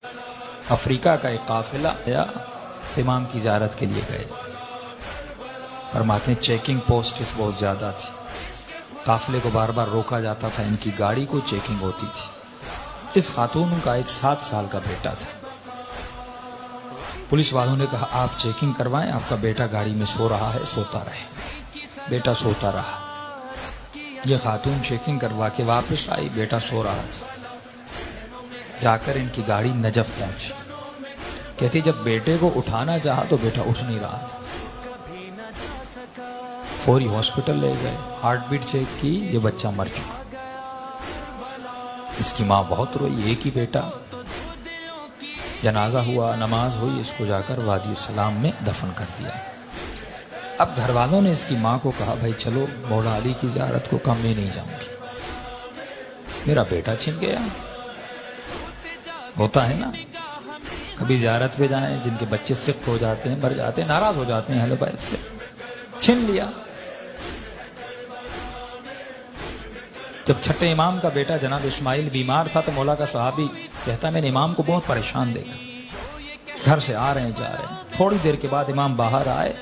افریقہ کا ایک قافلہ یا امام کی زیارت کے لیے گئے. فرماتے ہیں چیکنگ پوسٹس بہت زیادہ تھی. قافلے کو بار بار روکا جاتا تھا. ان کی گاڑی کو چیکنگ ہوتی تھی. اس خاتون کا ایک 7 سال کا بیٹا تھا. پولیس والوں نے کہا آپ چیکنگ کروائیں, آپ کا بیٹا گاڑی میں سو رہا ہے, سوتا رہے. بیٹا سوتا رہا. یہ خاتون چیکنگ کروا کے واپس آئی, بیٹا سو رہا تھا. جا کر ان کی گاڑی نجف پہنچی. کہتی جب بیٹے کو اٹھانا چاہا تو بیٹا اٹھ نہیں رہا تھا. فوری ہاسپٹل لے گئے, ہارٹ بیٹ چیک کی, یہ بچہ مر چکا. اس کی ماں بہت روئی, ایک ہی بیٹا. جنازہ ہوا, نماز ہوئی, اس کو جا کر وادی السلام میں دفن کر دیا. اب گھر والوں نے اس کی ماں کو کہا بھائی چلو مولا علی کی زیارت کو, کم میں نہیں جاؤں گی, میرا بیٹا چھن گیا. ہوتا ہے نا, کبھی زیارت پہ جائیں, جن کے بچے سخت ہو جاتے ہیں, مر جاتے ہیں, ناراض ہو جاتے ہیں, ہلو بھائی سے چھن لیا. جب چھٹے امام کا بیٹا جناب اسماعیل بیمار تھا تو مولا کا صحابی کہتا میں نے امام کو بہت پریشان دیکھا, گھر سے آ رہے ہیں جا رہے ہیں. تھوڑی دیر کے بعد امام باہر آئے,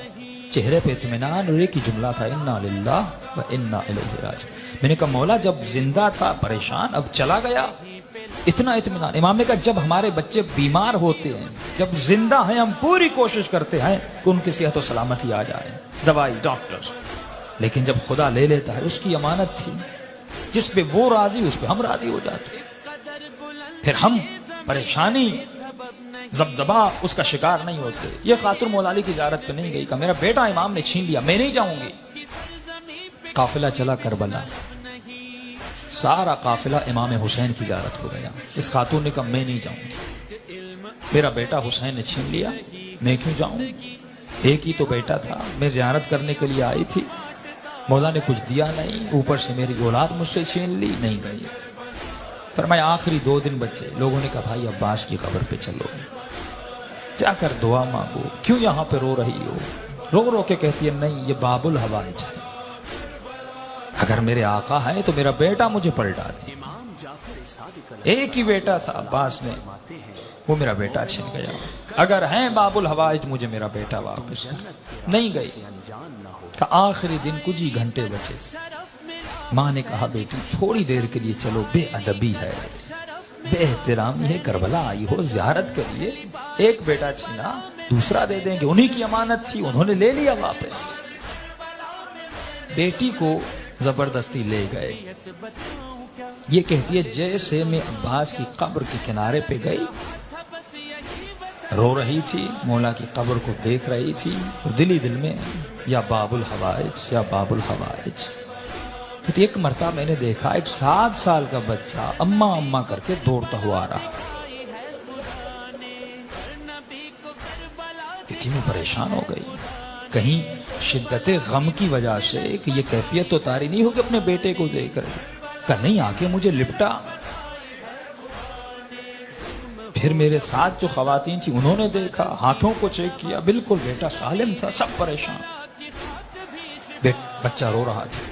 چہرے پہ اطمینان, اور ایک ہی جملہ تھا انا للہ و انا الیہ راجعون. میں نے کہا مولا جب زندہ تھا پریشان, اب چلا گیا اتنا اطمینان. امام نے کہا جب ہمارے بچے بیمار ہوتے ہیں, جب زندہ ہیں, ہم پوری کوشش کرتے ہیں کہ ان کی صحت و سلامتی آ جائے, دوائی ڈاکٹر, لیکن جب خدا لے لیتا ہے, اس کی امانت تھی, جس پہ وہ راضی اس پہ ہم راضی ہو جاتے. پھر ہم پریشانی زبزبا اس کا شکار نہیں ہوتے. یہ خاتون مولا علی کی زیارت پہ نہیں گئی, کہ میرا بیٹا امام نے چھین لیا, میں نہیں جاؤں گی. قافلہ چلا کربلا, سارا قافلہ امام حسین کی زیارت کو گیا. اس خاتون نے کہا میں نہیں جاؤں گی, میرا بیٹا حسین نے چھین لیا, میں کیوں جاؤں. ایک ہی تو بیٹا تھا, میں زیارت کرنے کے لیے آئی تھی, مولا نے کچھ دیا نہیں, اوپر سے میری اولاد مجھ سے چھین لی, نہیں گئی. فرمایا آخری 2 دن بچے. لوگوں نے کہا بھائی عباس کی قبر پہ چلو, جا کر دعا مانگو, کیوں یہاں پہ رو رہی ہو. رو رو کے کہتی ہے نہیں یہ باب الحوائج ہے, اگر میرے آقا ہے تو میرا بیٹا مجھے پلٹا دے. ایک ہی بیٹا تھا عباس نے, وہ میرا بیٹا چھن گیا. اگر ہیں باب الحوائج مجھے میرا بیٹا واپس کر. نہیں گئی. کہ آخری دن کچھ ہی گھنٹے بچے. ماں نے کہا بیٹی تھوڑی دیر کے لیے چلو, بے ادبی ہے, بے احترامی ہے, کربلا آئی ہو زیارت کے لیے, ایک بیٹا چھینا دوسرا دے دیں گے, انہی کی امانت تھی, انہوں نے لے لیا واپس. بیٹی کو زبردستی لے گئے. یہ کہتی ہے جیسے میں عباس کی قبر کے کنارے پہ گئی, رو رہی تھی, مولا کی قبر کو دیکھ رہی تھی, اور دل ہی دل میں یا باب الحوائج یا باب الحوائج. ایک مرتبہ میں نے دیکھا ایک 7 سال کا بچہ اماں اماں کر کے دوڑتا ہوا آ رہا. کتنی پریشان ہو گئی, کہیں شدت غم کی وجہ سے کہ یہ کیفیت تو طاری نہیں ہوگی اپنے بیٹے کو دیکھ کر. کہ نہیں آ کے مجھے لپٹا. پھر میرے ساتھ جو خواتین تھی انہوں نے دیکھا, ہاتھوں کو چیک کیا, بالکل بیٹا سالم تھا, سب پریشان. بچہ رو رہا تھا.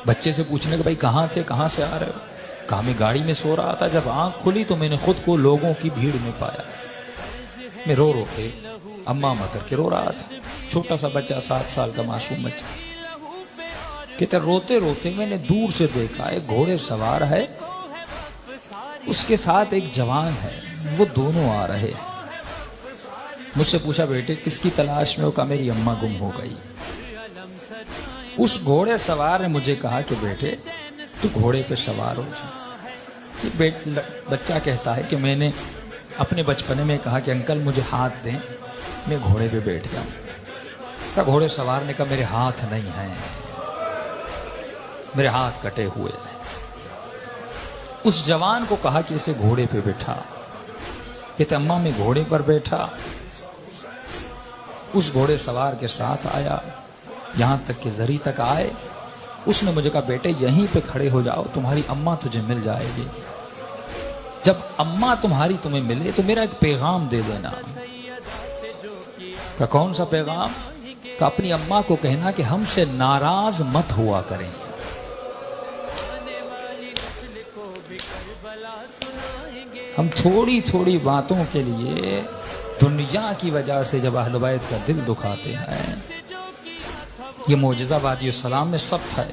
بچے سے پوچھنے کہ بھائی کہاں تھے, کہاں سے آ رہے ہو. کہا میں گاڑی میں سو رہا تھا, جب آنکھ کھلی تو میں نے خود کو لوگوں کی بھیڑ میں پایا. میں رو رو کے اماں اماں کر کے رو رہا تھا. چھوٹا سا بچہ, 7 سال کا معصوم بچہ. کہتے روتے روتے میں نے دور سے دیکھا ایک گھوڑے سوار ہے, اس کے ساتھ ایک جوان ہے, وہ دونوں آ رہے. مجھ سے پوچھا بیٹے کس کی تلاش میں ہو. کہا میری اماں گم ہو گئی. اس گھوڑے سوار نے مجھے کہا کہ بیٹے تو گھوڑے پہ سوار ہو جا. بچہ کہتا ہے کہ میں نے اپنے بچپنے میں کہا کہ انکل مجھے ہاتھ دیں, میں گھوڑے پہ بیٹھ جاؤں. کہا گھوڑے سوار نے کہا میرے ہاتھ نہیں ہیں, میرے ہاتھ کٹے ہوئے ہیں. اس جوان کو کہا کہ اسے گھوڑے پہ بیٹھا. کہتے اماں میں گھوڑے پر بیٹھا, اس گھوڑے سوار کے ساتھ آیا, یہاں تک کہ زری تک آئے. اس نے مجھے کہا بیٹے یہیں پہ کھڑے ہو جاؤ, تمہاری اماں تجھے مل جائے گی. جب اماں تمہاری تمہیں ملے تو میرا ایک پیغام دے دینا. کہ کون سا پیغام. کہ اپنی اماں کو کہنا کہ ہم سے ناراض مت ہوا کریں. ہم تھوڑی تھوڑی باتوں کے لیے دنیا کی وجہ سے جب اہل بیت کا دل دکھاتے ہیں. یہ معجزہ وادی السلام میں سب تھا.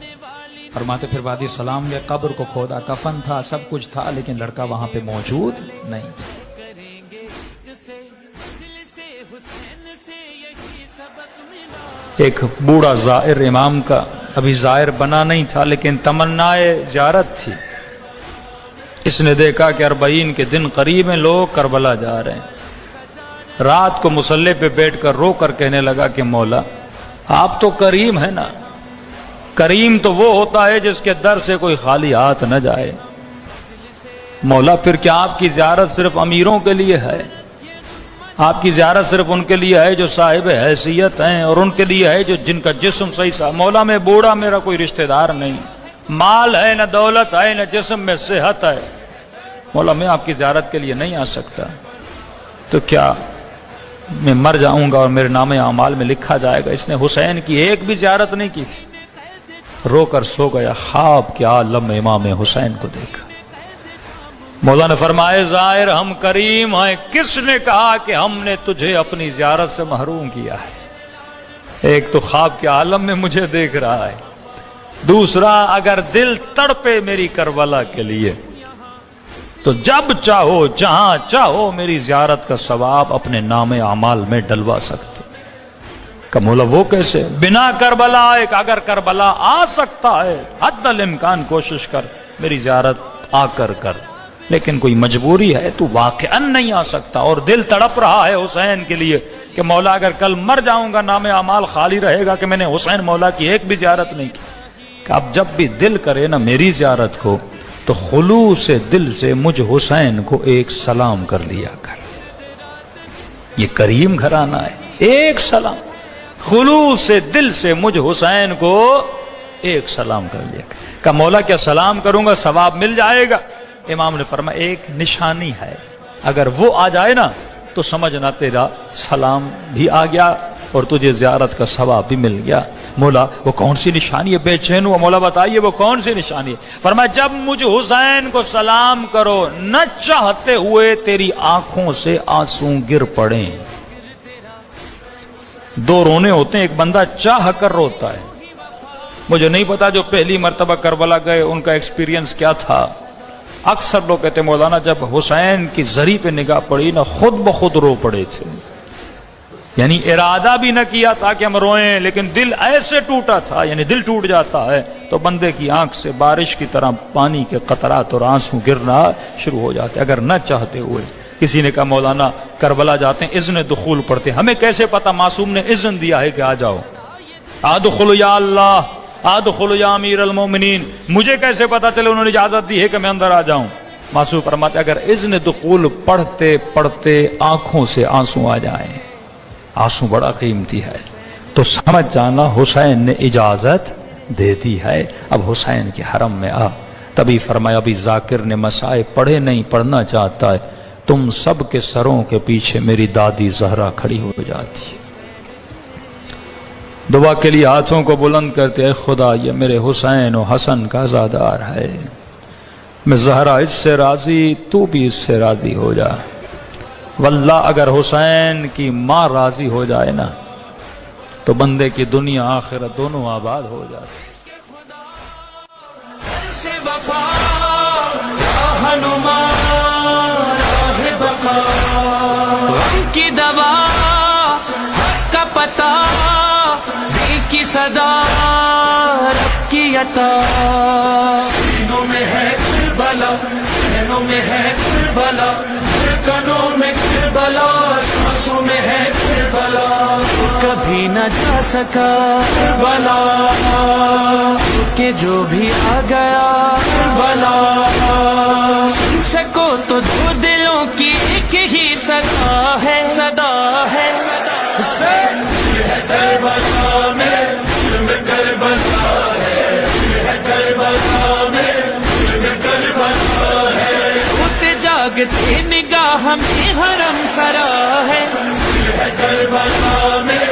فرماتے پھر وادی السلام میں قبر کو کھودا، کفن تھا، سب کچھ تھا، لیکن لڑکا وہاں پہ موجود نہیں تھا. ایک بوڑھا زائر امام کا ابھی زائر بنا نہیں تھا، لیکن تمنائے زیارت تھی. اس نے دیکھا کہ 40 کے دن قریب ہیں، لوگ کربلا جا رہے ہیں. رات کو مصلی پہ بیٹھ کر رو کر کہنے لگا کہ مولا آپ تو کریم ہے نا. کریم تو وہ ہوتا ہے جس کے در سے کوئی خالی ہاتھ نہ جائے. مولا پھر کیا آپ کی زیارت صرف امیروں کے لیے ہے؟ آپ کی زیارت صرف ان کے لیے ہے جو صاحب حیثیت ہیں، اور ان کے لیے ہے جو جن کا جسم صحیح صاحب. مولا میں بوڑھا، میرا کوئی رشتہ دار نہیں، مال ہے نہ دولت ہے نہ جسم میں صحت ہے. مولا میں آپ کی زیارت کے لیے نہیں آ سکتا. تو کیا میں مر جاؤں گا اور میرے نام اعمال میں لکھا جائے گا؟ اس نے حسین کی ایک بھی زیارت نہیں کی تھی. رو کر سو گیا. خواب کے عالم میں امام حسین کو دیکھا. مولا نے فرمایا ظاہر ہم کریم ہیں. کس نے کہا کہ ہم نے تجھے اپنی زیارت سے محروم کیا ہے؟ ایک تو خواب کے عالم میں مجھے دیکھ رہا ہے، دوسرا اگر دل تڑپے میری کربلا کے لیے تو جب چاہو جہاں چاہو میری زیارت کا ثواب اپنے نام اعمال میں ڈلوا سکتے. کہ مولا وہ کیسے؟ بنا کربلا آئے. اگر کربلا آ سکتا ہے حد الامکان کوشش کر میری زیارت آ کر کر، لیکن کوئی مجبوری ہے تو واقعاً نہیں آ سکتا. اور دل تڑپ رہا ہے حسین کے لیے کہ مولا اگر کل مر جاؤں گا نام اعمال خالی رہے گا کہ میں نے حسین مولا کی ایک بھی زیارت نہیں کی. کہ اب جب بھی دل کرے نا میری زیارت کو تو خلوص دل سے مجھ حسین کو ایک سلام کر لیا کر. یہ کریم گھرانہ ہے. ایک سلام خلوص دل سے مجھ حسین کو ایک سلام کر لیا کر. کہ مولا کیا سلام کروں گا ثواب مل جائے گا؟ امام نے فرمایا ایک نشانی ہے، اگر وہ آ جائے نا تو سمجھنا تیرا سلام بھی آ گیا اور تجھے زیارت کا ثواب بھی مل گیا. مولا وہ کون سی نشانی ہے؟ بے چین ہوا. مولا بتائیے وہ کون سی نشانی ہے؟ فرمایا جب مجھ حسین کو سلام کرو نہ چاہتے ہوئے تیری آنکھوں سے آنسو گر پڑیں. دو رونے ہوتے ہیں، ایک بندہ چاہ کر روتا ہے. مجھے نہیں پتا جو پہلی مرتبہ کربلا گئے ان کا ایکسپیرینس کیا تھا. اکثر لوگ کہتے ہیں مولانا جب حسین کی زری پہ نگاہ پڑی نا خود بخود رو پڑے تھے. یعنی ارادہ بھی نہ کیا تھا کہ ہم روئیں، لیکن دل ایسے ٹوٹا تھا. یعنی دل ٹوٹ جاتا ہے تو بندے کی آنکھ سے بارش کی طرح پانی کے قطرات اور آنسو گرنا شروع ہو جاتے اگر نہ چاہتے ہوئے. کسی نے کہا مولانا کربلا جاتے ہیں اذن دخول پڑھتے ہیں. ہمیں کیسے پتا؟ معصوم نے اذن دیا ہے کہ آ جاؤ. ادخلوا یا اللہ، ادخلوا یا امیر المومنین. مجھے کیسے پتا چلے انہوں نے اجازت دی ہے کہ میں اندر آ جاؤں؟ معصوم فرماتے اگر اذن دخول پڑھتے پڑھتے آنکھوں سے آنسو آ جائیں، آنسو بڑا قیمتی ہے، تو سمجھ جانا حسین نے اجازت دے دی ہے، اب حسین کے حرم میں آ. تبھی فرمایا ابھی ذاکر نے مسائے پڑھے نہیں، پڑھنا چاہتا ہے. تم سب کے سروں کے پیچھے میری دادی زہرا کھڑی ہو جاتی ہے. دعا کے لیے ہاتھوں کو بلند کرتے اے خدا یہ میرے حسین و حسن کا عزادار ہے، میں زہرا اس سے راضی، تو بھی اس سے راضی ہو جا. واللہ اگر حسین کی ماں راضی ہو جائے نا تو بندے کی دنیا آخرت دونوں آباد ہو جاتی. کی دوا کا پتا کی صدا رب کی عطا. سینوں میں ہے کربلا، سینوں میں ہے کربلا، کنوں میں کربلا، سانسوں میں ہے کربلا. کبھی نہ جا سکا کربلا کہ جو بھی آ گیا کربلا. سن سکو تو دو دلوں کی ایک ہی صدا ہے، صدا ہے. کربلا میں کربلا ہے، کربلا میں کربلا ہے. اٹھ جاگتی نگاہ میں حرم سرا ہے، کربلا میں